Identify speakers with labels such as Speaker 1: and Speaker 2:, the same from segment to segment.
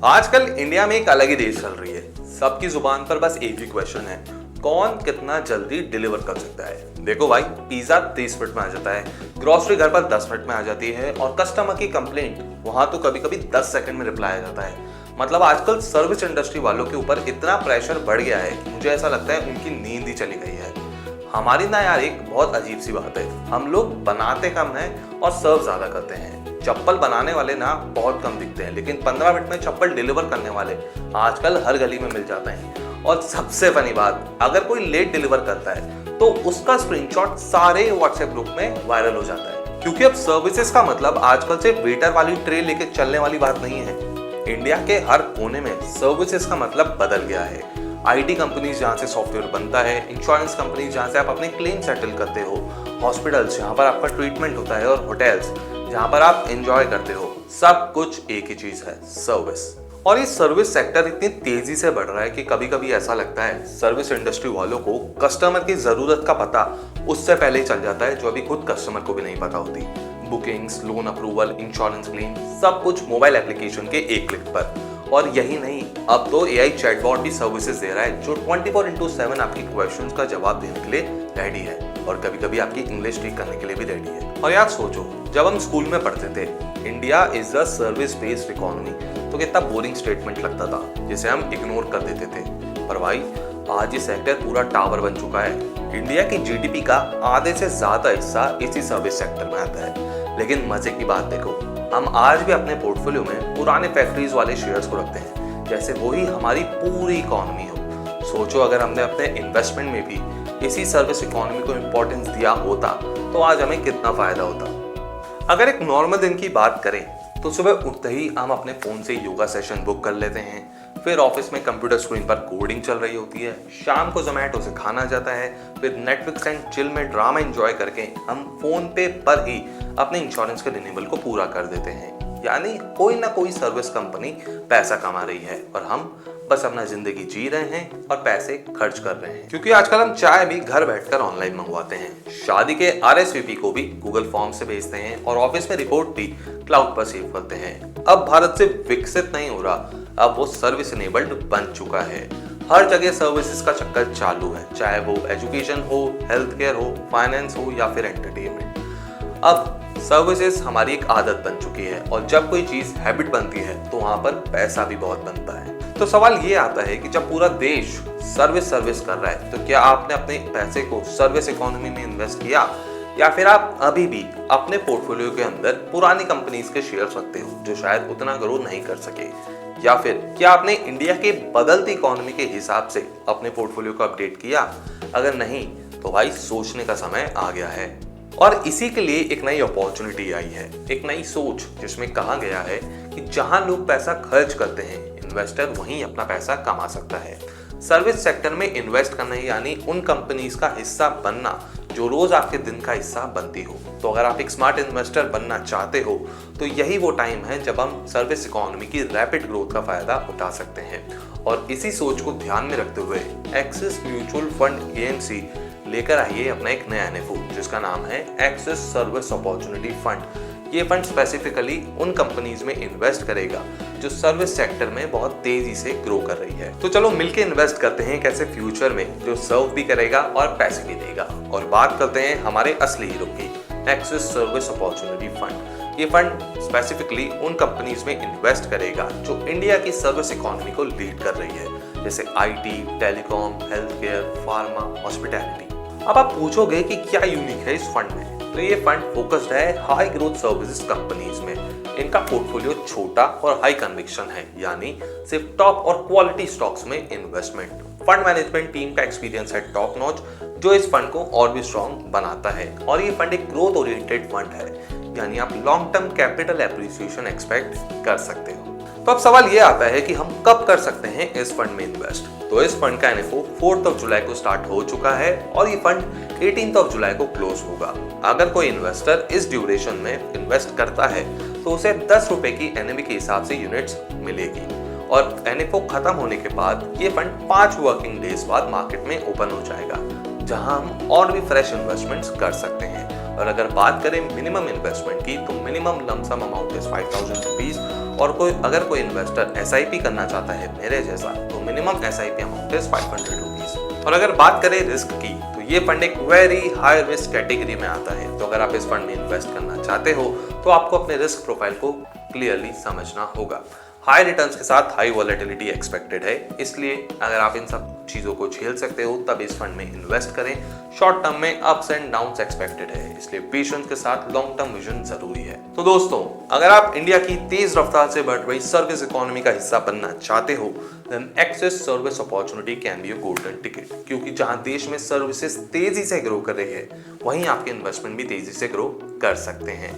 Speaker 1: आजकल इंडिया में एक अलग ही रेस चल रही है। सबकी जुबान पर बस एक ही क्वेश्चन है, कौन कितना जल्दी डिलीवर कर सकता है। देखो भाई, पिज्जा 30 मिनट में आ जाता है, ग्रोसरी घर पर 10 मिनट में आ जाती है और कस्टमर की कंप्लेंट वहां तो कभी कभी 10 सेकंड में रिप्लाई आ जाता है। मतलब आजकल सर्विस इंडस्ट्री वालों के ऊपर इतना प्रेशर बढ़ गया है कि मुझे ऐसा लगता है उनकी नींद ही चली गई है। हमारी ना यार एक बहुत अजीब सी बात है, हम लोग बनाते कम हैं और सर्व ज्यादा करते हैं। चप्पल बनाने वाले ना बहुत कम दिखते हैं, लेकिन 15 मिनट में चप्पल डिलीवर करने वाले आजकल हर गली में मिल जाते हैं। और सबसे फनी बात, अगर कोई लेट डिलीवर करता है तो उसका स्क्रीनशॉट सारे व्हाट्सएप ग्रुप में वायरल हो जाता है। क्योंकि अब सर्विसेज का मतलब आजकल सिर्फ वेटर वाली ट्रे लेके चलने वाली बात नहीं है। इंडिया के हर कोने में सर्विसेज का मतलब बदल गया है। आईटी कंपनीज जहाँ से सॉफ्टवेयर बनता है, इंश्योरेंस कंपनीज जहाँ से आप अपने क्लेम सेटल करते हो, हॉस्पिटल्स जहाँ पर आपका ट्रीटमेंट होता है और होटल्स जहाँ पर आप एंजॉय करते हो, सब कुछ एक ही चीज है, सर्विस। और ये सर्विस सेक्टर इतनी तेजी से बढ़ रहा है कि कभी कभी ऐसा लगता है सर्विस इंडस्ट्री वालों को कस्टमर की जरूरत का पता उससे पहले ही चल जाता है, जो अभी खुद कस्टमर को भी नहीं पता होती। Bookings, loan approval, insurance claim, सब कुछ मोबाइल एप्लीकेशन के एक क्लिक पर। और यही नहीं, अब तो एआई चैटबॉट भी सर्विसेज दे रहा है जो 24/7 आपकी क्वेश्चंस का जवाब देने के लिए रेडी है और कभी कभी आपकी इंग्लिश ठीक करने के लिए भी रेडी है। और यार सोचो, जब हम स्कूल में पढ़ते थे India is the service based economy, तो कितना बोरिंग स्टेटमेंट लगता था जिसे हम इग्नोर कर देते थे। पर भाई आज ये सेक्टर पूरा टावर बन चुका है। इंडिया की जीडीपी का आधे से ज्यादा हिस्सा इसी सर्विस सेक्टर में आता है। लेकिन मजे की बात देखो, हम आज भी अपने पोर्टफोलियो में पुराने फैक्ट्रीज वाले शेयर्स को रखते हैं जैसे वही हमारी पूरी इकोनॉमी हो। सोचो अगर हमने अपने इन्वेस्टमेंट में भी इसी सर्विस इकोनॉमी को इम्पोर्टेंस दिया होता तो आज हमें कितना फायदा होता। अगर एक नॉर्मल दिन की बात करें तो सुबह उठते ही हम अपने फोन से योगा सेशन बुक कर लेते हैं, फिर ऑफिस में कंप्यूटर स्क्रीन पर कोडिंग चल रही होती है, शाम को जोमेटो से खाना जाता है, फिर नेटफ्लिक्स एंड चिल में ड्रामा एंजॉय करके हम फोन पे पर ही अपने इंश्योरेंस के रिन्यूअल को पूरा कर देते हैं। यानी कोई ना कोई सर्विस कंपनी पैसा कमा रही है और हम बस अपना जिंदगी जी रहे हैं और पैसे खर्च कर रहे हैं। क्योंकि आजकल हम चाय भी घर बैठकर ऑनलाइन मंगवाते हैं, शादी के आरएसवीपी को भी गूगल फॉर्म से भेजते हैं और ऑफिस में रिपोर्ट भी क्लाउड पर सेव करते हैं। अब भारत सिर्फ विकसित नहीं हो रहा, अब वो सर्विस इनेबल्ड बन चुका है। हर जगह सर्विसेज का चक्कर चालू है, चाहे वो एजुकेशन हो, हेल्थ केयर हो, फाइनेंस हो या फिर एंटरटेनमेंट। अब सर्विसेज हमारी एक आदत बन चुकी है और जब कोई चीज हैबिट बनती है तो वहां पर पैसा भी बहुत बनता है। तो सवाल ये आता है कि जब पूरा देश सर्विस कर रहा है तो क्या आपने अपने पैसे को सर्विस इकोनॉमी में इन्वेस्ट किया, या फिर आप अभी भी अपने पोर्टफोलियो के अंदर पुरानी कंपनीज के शेयर्स रखते हो जो शायद उतना ग्रो नहीं कर सके, या फिर क्या आपने इंडिया के बदलती इकोनॉमी के हिसाब से अपने पोर्टफोलियो को अपडेट किया? अगर नहीं तो भाई सोचने का समय आ गया है। और इसी के लिए एक नई अपॉर्चुनिटी आई है, एक नई सोच जिसमें कहा गया है कि जहां लोग पैसा खर्च करते हैं इन्वेस्टर वहीं अपना पैसा कमा सकता है। सर्विस सेक्टर में इन्वेस्ट करना यानी उन कंपनीज का हिस्सा बनना जो रोज आपके दिन का हिस्सा बनती हो। तो अगर आप एक स्मार्ट इन्वेस्टर बनना चाहते हो तो यही वो टाइम है जब हम सर्विस इकोनॉमी की रैपिड ग्रोथ का फायदा उठा सकते हैं। और इसी सोच को ध्यान में रखते हुए एक्सिस म्यूचुअल फंड एएमसी लेकर आइए अपना एक नया एनएफओ जिसका नाम है एक्सिस सर्विस अपॉर्चुनिटी फंड। ये फंड स्पेसिफिकली उन कंपनीज में इन्वेस्ट करेगा जो सर्विस सेक्टर में बहुत तेजी से ग्रो कर रही है। तो चलो मिलके इन्वेस्ट करते हैं कैसे फ्यूचर में जो सर्व भी करेगा और पैसे भी देगा। और बात करते हैं हमारे असली हीरो की, एक्सिस सर्विस अपॉर्चुनिटी फंड। ये फंड स्पेसिफिकली उन कंपनीज में इन्वेस्ट करेगा जो इंडिया की सर्विस इकोनॉमी को लीड कर रही है, जैसे IT, telecom, health care, pharma, hospitality. अब आप पूछोगे कि क्या यूनिक है इस फंड में, तो ये फंड फोकस्ड है हाई ग्रोथ सर्विसेज कंपनीज में। इनका पोर्टफोलियो छोटा और हाई कन्विक्शन है, यानी सिर्फ टॉप और क्वालिटी स्टॉक्स में इन्वेस्टमेंट। फंड मैनेजमेंट टीम का एक्सपीरियंस है टॉप नॉच, जो इस फंड को और भी स्ट्रॉन्ग बनाता है। और ये फंड एक ग्रोथ ओरिएंटेड फंड है, यानी आप long term capital appreciation expect कर सकते हो। तो अब सवाल ये आता है कि हम कब कर सकते हैं इस फंड में इन्वेस्ट। तो इस फंड का एनएफओ 4 जुलाई को स्टार्ट हो चुका है और ये फंड 18 जुलाई को क्लोज होगा। अगर कोई इन्वेस्टर इस ड्यूरेशन में इन्वेस्ट करता है तो उसे 10 रुपए की एनएवी के हिसाब से यूनिट्स मिलेगी। और एनएफओ खत्म होने के बाद ये फंड 5 वर्किंग डेज बाद मार्केट में ओपन हो जाएगा, जहां हम और भी फ्रेश इन्वेस्टमेंट्स कर सकते हैं। और अगर बात करें मिनिमम इन्वेस्टमेंट की, तो minimum lump sum amount is 5000 rupees. और अगर कोई इन्वेस्टर SIP करना चाहता है मेरे जैसा, तो minimum SIP amount is 500 rupees. और अगर बात करें रिस्क की, तो ये फंड एक वेरी हाई रिस्क कैटेगरी में आता है। तो अगर आप इस फंड में इन्वेस्ट करना चाहते हो तो आपको अपने रिस्क प्रोफाइल को क्लियरली समझना होगा। हाई रिटर्न्स के साथ हाई वॉलेटिलिटी एक्सपेक्टेड है, इसलिए अगर आप इन सब चीज़ों को झेल सकते हो तब इस फंड में इन्वेस्ट करें। शॉर्ट टर्म में अप्स एंड डाउन्स एक्सपेक्टेड है, इसलिए पेशेंस के साथ लॉन्ग टर्म विजन जरूरी है। तो दोस्तों, अगर आप इंडिया की तेज रफ्तार से बढ़ रही सर्विस इकोनॉमी का हिस्सा बनना चाहते हो, then access service opportunity can be a golden ticket, क्योंकि जहां देश में सर्विसेज तेजी से ग्रो कर रही है, वहीं आपके इन्वेस्टमेंट भी तेजी से ग्रो कर सकते हैं।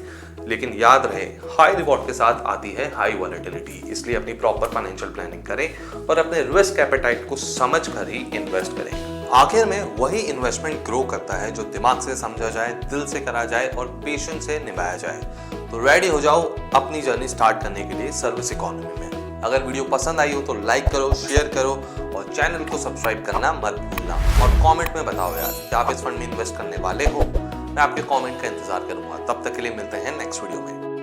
Speaker 1: लेकिन याद रहे, हाई रिवॉर्ड के साथ आती है हाई वॉलेटिलिटी, इसलिए अपनी प्रॉपर फाइनेंशियल प्लानिंग करें और अपने रिस्क एपेटाइट को समझ कर ही इन्वेस्ट करें। आखिर में वही इन्वेस्टमेंट ग्रो करता है जो दिमाग से समझा जाए, दिल से करा जाए और पेशेंस से निभाया जाए। तो रेडी हो जाओ अपनी जर्नी स्टार्ट करने के लिए सर्विस इकोनॉमी में। अगर वीडियो पसंद आई हो तो लाइक करो, शेयर करो और चैनल को सब्सक्राइब करना मत भूलना। और कमेंट में बताओ यार कि आप इस फंड में इन्वेस्ट करने वाले हो। मैं आपके कमेंट का इंतजार करूंगा। तब तक के लिए मिलते हैं नेक्स्ट वीडियो में।